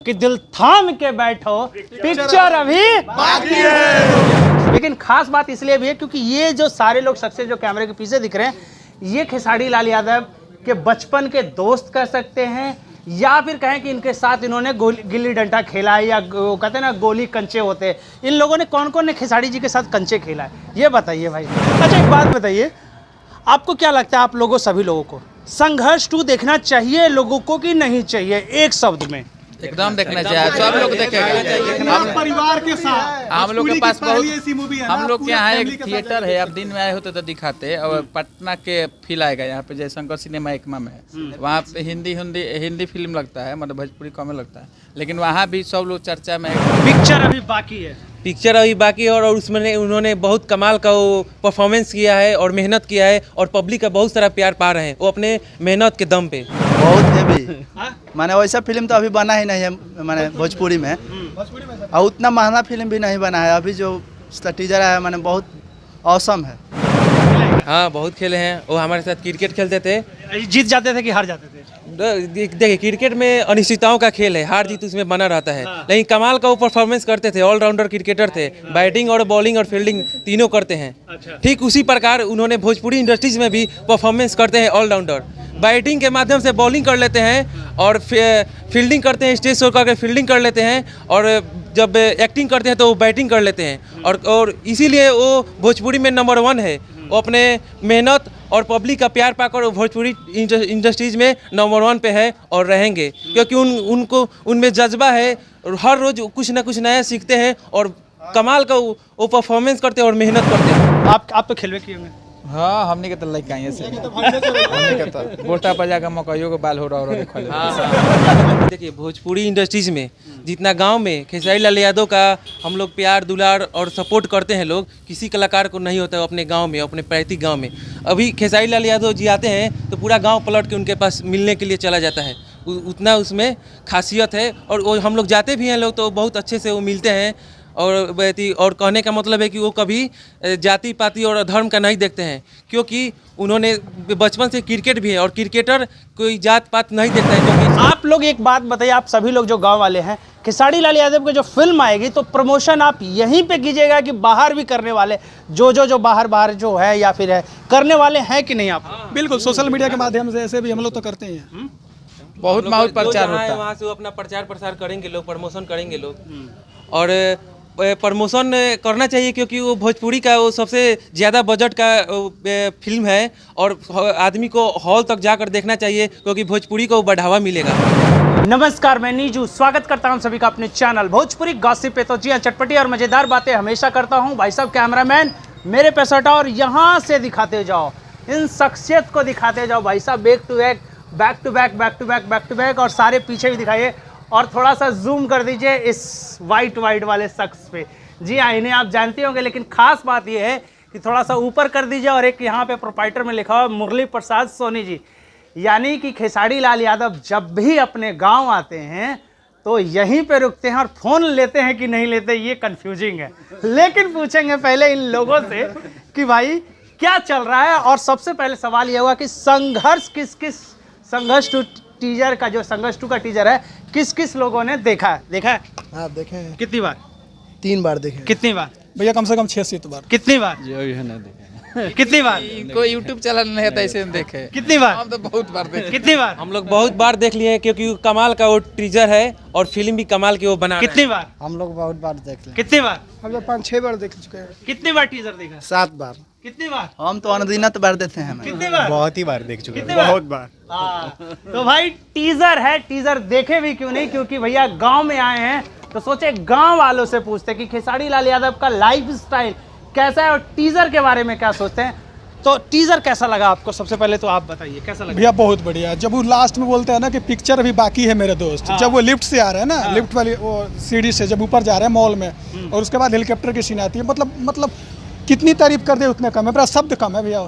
कि दिल थाम के बैठो, पिक्चर अभी बाकी है। लेकिन खास बात इसलिए भी है क्योंकि ये जो सारे लोग शख्सियत जो कैमरे के पीछे दिख रहे हैं, ये खेसारी लाल यादव के बचपन के दोस्त कह सकते हैं, या फिर कहें कि इनके साथ इन्होंने गिल्ली डंडा खेला है, या कहते हैं ना गोली कंचे होते हैं। इन लोगों ने कौन कौन ने खेसारी जी के साथ कंचे खेला है, ये बताइए भाई। अच्छा एक बात बताइए, आपको क्या लगता है, आप लोगों सभी लोगों को संघर्ष 2 देखना चाहिए लोगों को कि नहीं चाहिए? एक शब्द में। एकदम देखना चाहिए, सब लोग देखेंगे। हम परिवार के साथ हम लोग के पास बहुत ऐसी मूवी है, हम लोग के यहाँ एक फैमिली के साथ थिएटर है, अब दिन में आए होते तो दिखाते। और पटना के फील आएगा यहाँ पे, जयशंकर सिनेमा एकमा में है, वहाँ पे हिंदी फिल्म लगता है, मतलब भोजपुरी कॉमेडी लगता है, लेकिन वहाँ भी सब लोग चर्चा में। पिक्चर अभी बाकी है, पिक्चर अभी बाकी है, और उसमें उन्होंने बहुत कमाल का वो परफॉर्मेंस किया है और मेहनत किया है, और पब्लिक का बहुत सारा प्यार पा रहे हैं वो अपने मेहनत के दम पे। बहुत हेवी, माने वैसा फिल्म तो अभी बना ही नहीं है, माने भोजपुरी में, और उतना महंगा फिल्म भी नहीं बना है। अभी जो टीजर है माने बहुत औसम है। हाँ बहुत खेले हैं, वो हमारे साथ क्रिकेट खेलते थे। जीत जाते थे कि हार जाते थे? देखिए क्रिकेट में अनिश्चितताओं का खेल है, हार जीत उसमें बना रहता है, लेकिन कमाल का वो परफॉर्मेंस करते थे, ऑलराउंडर क्रिकेटर थे, बैटिंग और बॉलिंग और फील्डिंग तीनों करते हैं। ठीक उसी प्रकार उन्होंने भोजपुरी इंडस्ट्रीज में भी परफॉर्मेंस करते हैं, ऑलराउंडर बैटिंग के माध्यम से बॉलिंग कर लेते हैं, और फील्डिंग करते हैं, स्टेज शो करके फील्डिंग कर लेते हैं, और जब एक्टिंग करते हैं तो वो बैटिंग कर लेते हैं, और इसीलिए वो भोजपुरी में नंबर 1 है। वो अपने मेहनत और पब्लिक का प्यार पाकर भोजपुरी इंडस्ट्रीज में नंबर 1 पे है और रहेंगे, क्योंकि उनको उनमें जज्बा है, और हर रोज कुछ ना कुछ नया सीखते हैं, और कमाल का वो परफॉर्मेंस करते हैं और मेहनत करते हैं। आप तो खेलवे किए होंगे। हाँ, हमने के तो लड़का है से हमने के तो बोटा पर जाकर मकइयों के बाल हो रहा हाँ। देखिए भोजपुरी इंडस्ट्रीज में जितना गांव में खेसारी लाल यादव का हम लोग प्यार दुलार और सपोर्ट करते हैं लोग, किसी कलाकार को नहीं होता है अपने गांव में, अपने पैतृक गांव में। अभी खेसारी लाल यादव जी आते हैं तो पूरा गांव पलट के उनके पास मिलने के लिए चला जाता है, उतना उसमें खासियत है। और हम लोग जाते भी हैं लोग तो बहुत अच्छे से वो मिलते हैं, और कहने का मतलब है कि वो कभी जाति पाति और धर्म का नहीं देखते हैं, क्योंकि उन्होंने बचपन से क्रिकेट भी है, और क्रिकेटर कोई जात पात नहीं देखता है। क्योंकि आप लोग एक बात बताइए, आप सभी लोग जो गांव वाले हैं, खेसारी लाल यादव की जो फिल्म आएगी तो प्रमोशन आप यहीं पे कीजिएगा कि बाहर भी करने वाले जो बाहर जो है या फिर है करने वाले हैं कि नहीं? आप बिल्कुल सोशल मीडिया के माध्यम से ऐसे भी हम लोग तो करते ही हैं। बहुत प्रचार होता है, वहाँ से वो अपना प्रचार प्रसार करेंगे लोग, प्रमोशन करेंगे लोग, और प्रमोशन करना चाहिए, क्योंकि वो भोजपुरी का वो सबसे ज़्यादा बजट का फिल्म है, और आदमी को हॉल तक जाकर देखना चाहिए, क्योंकि भोजपुरी को बढ़ावा मिलेगा। नमस्कार, मैं नीजू स्वागत करता हूं सभी का अपने चैनल भोजपुरी गॉसिप पे। तो जी हाँ, चटपटी और मज़ेदार बातें हमेशा करता हूं भाई साहब, कैमरामैन मेरे पे सटा, और यहाँ से दिखाते जाओ, इन शख्सियत को दिखाते जाओ भाई साहब, बैक टू बैक, और सारे पीछे भी दिखाइए, और थोड़ा सा जूम कर दीजिए इस वाइट वाले शख्स पे। जी हाँ, इन्हें आप जानते होंगे, लेकिन खास बात यह है कि थोड़ा सा ऊपर कर दीजिए, और एक यहाँ पे प्रोप्राइटर में लिखा हुआ मुरली प्रसाद सोनी जी, यानी कि खेसारी लाल यादव जब भी अपने गांव आते हैं तो यहीं पे रुकते हैं, और फ़ोन लेते हैं कि नहीं लेते ये कंफ्यूजिंग है। लेकिन पूछेंगे पहले इन लोगों से कि भाई क्या चल रहा है, और सबसे पहले सवाल ये हुआ कि संघर्ष संघर्ष 2 टीजर का, जो संघर्ष 2 का टीजर है, किस लोगों ने देखा है? आप देखे हैं? कितनी बार? 3 बार देखे। कितनी बार भैया? कम से कम 6-7 बार। कितनी बार? कितनी बार? कोई यूट्यूब चैनल नहीं है ऐसे देखे। कितनी बार? हम तो बहुत बार देखे। कितनी बार? हम लोग बहुत बार देख लिए हैं, क्योंकि कमाल का वो टीजर है, और फिल्म भी कमाल की वो बना। कितनी बार? हम लोग बहुत बार देख लें। कितनी बार? हम लोग 5-6 बार देख चुके हैं। कितनी बार टीजर देखा? 7 बार। कितनी बार? हम तो अनगिनत बार देते हैं। कितनी बार? बहुत ही बार देख चुके कितनी हैं, बार? बहुत बार। तो भाई टीजर है, टीजर देखे भी क्यों नहीं, क्योंकि भैया गांव में आए हैं तो सोचे गांव वालों से पूछते कि खेसारी लाल यादव का लाइफ स्टाइल कैसा है, और टीजर के बारे में क्या सोचते हैं। तो टीजर कैसा लगा आपको? सबसे पहले तो आप बताइए कैसा लगा। भैया बहुत बढ़िया, जब वो लास्ट में बोलते हैं ना कि पिक्चर अभी बाकी है मेरे दोस्त, जब वो लिफ्ट से आ रहे हैं ना, लिफ्ट वाली वो सीढ़ी से जब ऊपर जा रहे हैं मॉल में, और उसके बाद हेलीकॉप्टर की सीन आती है, मतलब कितनी तारीफ कर दे उतने कम है, मेरा शब्द कम है भैया।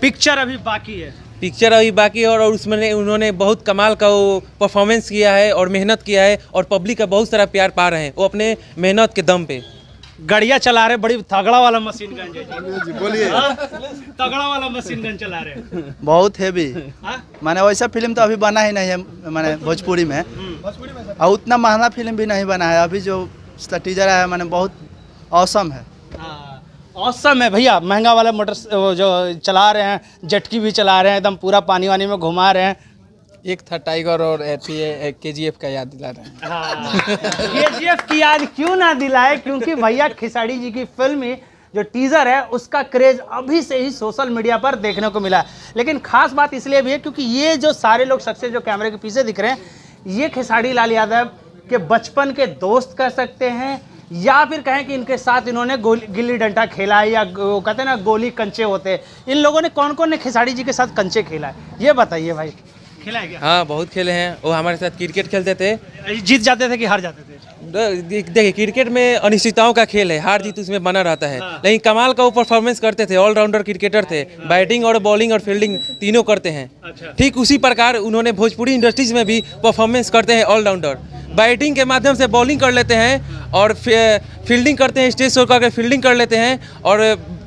पिक्चर अभी बाकी है, पिक्चर अभी बाकी है, और उसमें उन्होंने बहुत कमाल का वो परफॉर्मेंस किया है और मेहनत किया है, और पब्लिक का बहुत सारा प्यार पा रहे हैं वो अपने मेहनत के दम पे। गड़िया चला रहे, बड़ी तगड़ा वाला मशीन गन जी, बोलिए। तगड़ा वाला मशीन गन चला रहे, बहुत हैवी। हाँ? माने वैसा फिल्म तो अभी बना ही नहीं है माने भोजपुरी में, और उतना महंगा फिल्म भी नहीं बना है। अभी जो उसका टीजर है माने बहुत औसम है। औसम है भैया, महंगा वाला मोटर वो जो चला रहे हैं, जेटकी भी चला रहे हैं, एकदम पूरा पानी वानी में घुमा रहे हैं। एक था टाइगर और KGF का याद दिला रहे हैं। KGF की याद क्यों ना दिलाए, क्योंकि भैया खेसारी जी की फिल्म में जो टीजर है उसका क्रेज अभी से ही सोशल मीडिया पर देखने को मिला है। लेकिन खास बात इसलिए भी है क्योंकि ये जो सारे लोग सक्सेस जो कैमरे के पीछे दिख रहे हैं, ये खेसारी लाल यादव के बचपन के दोस्त कह सकते हैं, या फिर कहें कि इनके साथ इन्होंने गिल्ली डंडा खेला है, या वो कहते हैं ना गोली कंचे होते हैं। इन लोगों ने कौन कौन ने खेसारी जी के साथ कंचे खेला है, ये बताइए भाई। खेला है क्या? हाँ, बहुत खेले हैं। वो हमारे साथ क्रिकेट खेलते थे। जीत जाते थे कि हार जाते थे? देखिए, क्रिकेट में अनिश्चितताओं का खेल है, हार जीत उसमें बना रहता है। लेकिन कमाल का वो परफॉर्मेंस करते थे, ऑलराउंडर क्रिकेटर थे, बैटिंग और बॉलिंग और फील्डिंग तीनों करते हैं। ठीक उसी प्रकार उन्होंने भोजपुरी इंडस्ट्रीज में भी परफॉर्मेंस करते हैं। ऑलराउंडर बैटिंग के माध्यम से बॉलिंग कर लेते हैं और फील्डिंग करते हैं, स्टेज शो करके फील्डिंग कर लेते हैं, और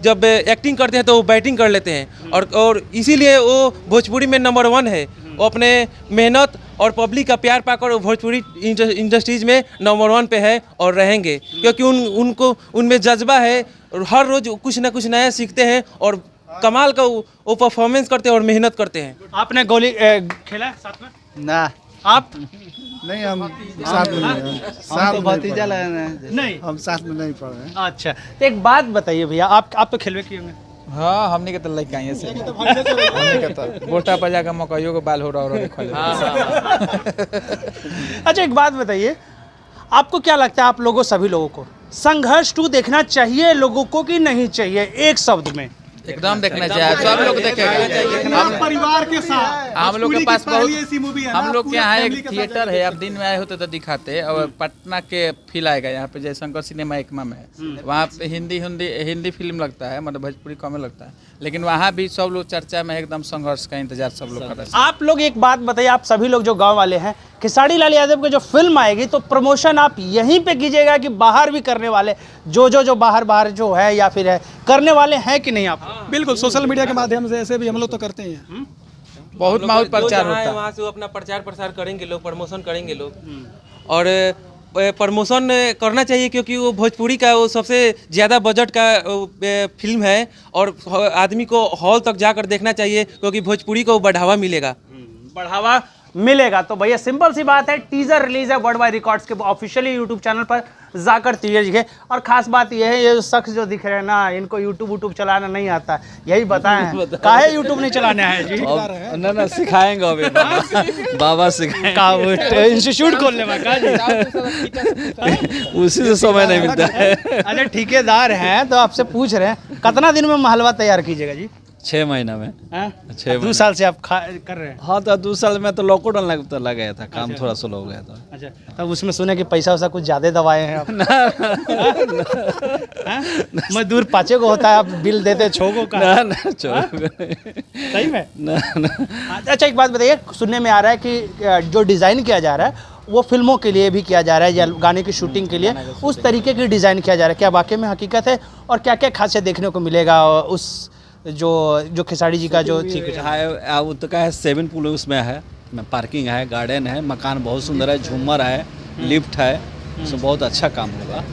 जब एक्टिंग करते हैं तो वो बैटिंग कर लेते हैं। और इसीलिए वो भोजपुरी में नंबर 1 है। वो अपने मेहनत और पब्लिक का प्यार पाकर भोजपुरी इंडस्ट्रीज में नंबर 1 पे है और रहेंगे, क्योंकि उनको उनमें जज्बा है और हर रोज कुछ ना कुछ नया सीखते हैं और कमाल का वो परफॉर्मेंस करते हैं और मेहनत करते हैं। आपने गोली खेला है साथ में? ना, आप नहीं, हम साथ में नहीं, हम तो भतीजा लगा नहीं, हम साथ में नहीं पढ़ रहे हैं। अच्छा, तो एक बात बताइए भैया, आप तो खेलवे किए होंगे? हाँ, हमने के तो लड़का है से हमने के तो बोटा पजा का मकइयों के बाल हो रहा और खोले। अच्छा, एक बात बताइए, आपको क्या लगता है, आप लोगों सभी लोगों को संघर्ष 2 देखना चाहिए लोगों को कि नहीं चाहिए? एक शब्द में। एकदम देखना चाहिए, सब लोग देखेंगे। हम परिवार के साथ हम लोग के पास बहुत, ऐसी मूवी है, हम लोग के यहाँ family एक के साथ थिएटर है। अब दिन में आए होते तो दिखाते, और पटना के फील आएगा यहाँ पे जयशंकर सिनेमा एकमा में है, वहाँ पे हिंदी फिल्म लगता है, मतलब भोजपुरी कॉमेडी लगता है। लेकिन वहाँ भी सब लोग चर्चा में एकदम संघर्ष का इंतजार सब लोग कर रहे हैं। आप लोग एक बात बताइए, आप सभी लोग जो गांव वाले हैं, खेसारी लाल यादव की जो फिल्म आएगी तो प्रमोशन आप यहीं पे कीजिएगा कि बाहर भी करने वाले जो बाहर जो है या फिर है करने वाले हैं कि नहीं? आप बिल्कुल सोशल मीडिया के माध्यम से ऐसे भी हम लोग तो करते ही हैं। बहुत बहुत प्रचार होता है वहाँ से वो अपना प्रचार प्रसार करेंगे लोग, प्रमोशन करेंगे लोग। और प्रमोशन करना चाहिए, क्योंकि वो भोजपुरी का वो सबसे ज़्यादा बजट का फिल्म है और आदमी को हॉल तक जाकर देखना चाहिए, क्योंकि भोजपुरी को बढ़ावा मिलेगा। बढ़ावा मिलेगा। तो भैया सिंपल सी बात है, टीजर रिलीज है वर्ल्ड वाइड रिकॉर्ड्स के ऑफिशियली यूट्यूब चैनल पर जाकर टीजर दिखे। और खास बात यह है, ये शख्स जो दिख रहे हैं ना, इनको यूट्यूब चलाना नहीं आता, यही बताएं काहे यूट्यूब नहीं चलाना है जी? ना सिखाएंगे अभी, बाबा सिखाएंगे, इंस्टीट्यूट खोलने में का जी? उसी से समय नहीं मिलता है। अरे ठेकेदार हैं तो आपसे पूछ रहे हैं, कितना दिन में महलवा तैयार कीजिएगा जी? 6 महीना में। 2 साल से आप कर रहे हैं? हाँ, तो 2 साल में तो लॉकडाउन लग गया था, काम थोड़ा स्लो हो गया था। अच्छा, तब उसमें सुने कि पैसा वैसा कुछ ज्यादा दबाए हैं आप? मजदूर 5 को होता है, आप बिल देते 6 को का? सही में? अच्छा, एक बात बताइए, सुनने में आ रहा है कि जो डिज़ाइन किया जा रहा है वो फिल्मों के लिए भी किया जा रहा है या गाने की शूटिंग के लिए, उस तरीके की डिज़ाइन किया जा रहा है, क्या वाकई में हकीकत है? और क्या क्या खासियत देखने को मिलेगा उस जो खेसारी जी का जो है? वो तो क्या है, 7 पूल उसमें है, पार्किंग है, गार्डन है, मकान बहुत सुंदर है, झूमर है, लिफ्ट है, उसमें बहुत अच्छा काम होगा।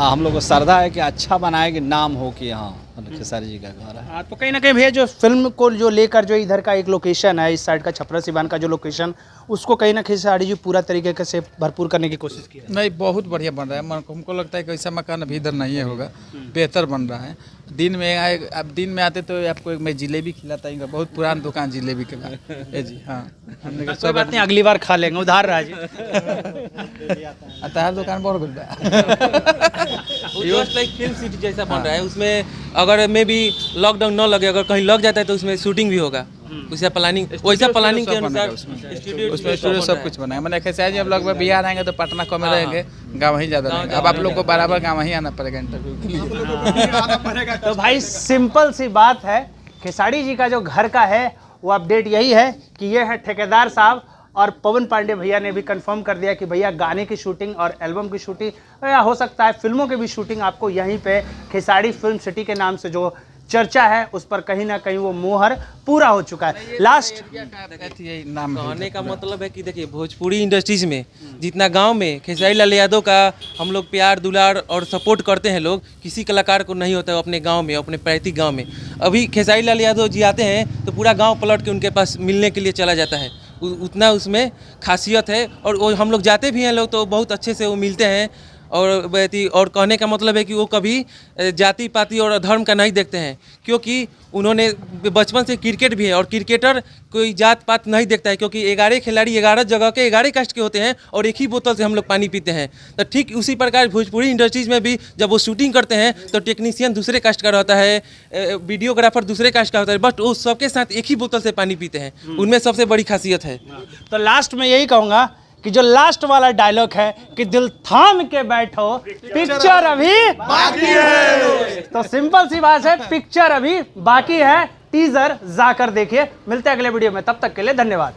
हम लोग को श्रद्धा है कि अच्छा बनाए, कि नाम हो कि हाँ खेसारी जी का घर है। हाँ, तो कहीं ना कहीं भैया जो फिल्म को जो लेकर जो इधर का एक लोकेशन है, इस साइड का छपरा सिवान का जो लोकेशन, उसको कहीं ना खेसारी जी पूरा तरीके से भरपूर करने की कोशिश की है। नहीं, बहुत बढ़िया बन रहा है। हमको लगता है कि ऐसा मकान अभी इधर नहीं होगा, बेहतर बन रहा है। दिन में आए, अब दिन में आते तो आपको मैं जिलेबी खिलाता हूँ, बहुत पुरान दुकान जिलेबी के बाद जी। हाँ, हमने सब बात नहीं, अगली बार खा लेंगे, उधार रहा जी। तार दुकान बहुत good just like film city जैसा बन रहा है। उसमें अगर मे भी लॉकडाउन न लगे, अगर कहीं लग जाता है तो उसमें शूटिंग भी होगा, वैसा प्लानिंग के अनुसार उसमें स्टूडियो सब कुछ बना है। मैंने खेसारी जी अब लगभग बिहार आएंगे तो पटना कम रहेंगे, गाँव ही ज़्यादा रहेंगे। अब आप लोग को बराबर गाँव ही आना पड़ेगा इंटरव्यू के लिए। तो भाई सिंपल सी बात है, खेसारी जी का जो घर का है वो अपडेट यही है कि ये है ठेकेदार साहब और पवन पांडे भैया ने भी कंफर्म कर दिया कि भैया गाने की शूटिंग और एल्बम की शूटिंग या हो सकता है फिल्मों की भी शूटिंग आपको यहीं पे खेसारी फिल्म सिटी के नाम से जो चर्चा है उस पर कहीं ना कहीं वो मोहर पूरा हो चुका है। लास्ट नाम कहने का मतलब है कि देखिए भोजपुरी इंडस्ट्रीज में जितना गांव में खेसारी लाल यादव का हम लोग प्यार दुलार और सपोर्ट करते हैं लोग, किसी कलाकार को नहीं होता है अपने गांव में, अपने पैतृक गांव में। अभी खेसारी लाल यादव जी आते हैं तो पूरा गांव पलट के उनके पास मिलने के लिए चला जाता है, उतना उसमें खासियत है। और वो हम लोग जाते भी हैं लोग तो बहुत अच्छे से वो मिलते हैं। और कहने का मतलब है कि वो कभी जाति पाति और धर्म का नहीं देखते हैं, क्योंकि उन्होंने बचपन से क्रिकेट भी है और क्रिकेटर कोई जात पात नहीं देखता है, क्योंकि 11 खिलाड़ी 11 जगह के 11 कास्ट के होते हैं और एक ही बोतल से हम लोग पानी पीते हैं। तो ठीक उसी प्रकार भोजपुरी इंडस्ट्रीज में भी जब वो शूटिंग करते हैं तो टेक्नीशियन दूसरे कास्ट का रहता है, वीडियोग्राफर दूसरे कास्ट का होता है, बट वो सबके साथ एक ही बोतल से पानी पीते हैं। उनमें सबसे बड़ी खासियत है। तो लास्ट में यही कहूँगा कि जो लास्ट वाला डायलॉग है कि दिल थाम के बैठो, पिक्चर अभी बाकी है। तो सिंपल सी बात है, पिक्चर अभी बाकी है, टीजर जाकर देखिए। मिलते हैं अगले वीडियो में, तब तक के लिए धन्यवाद।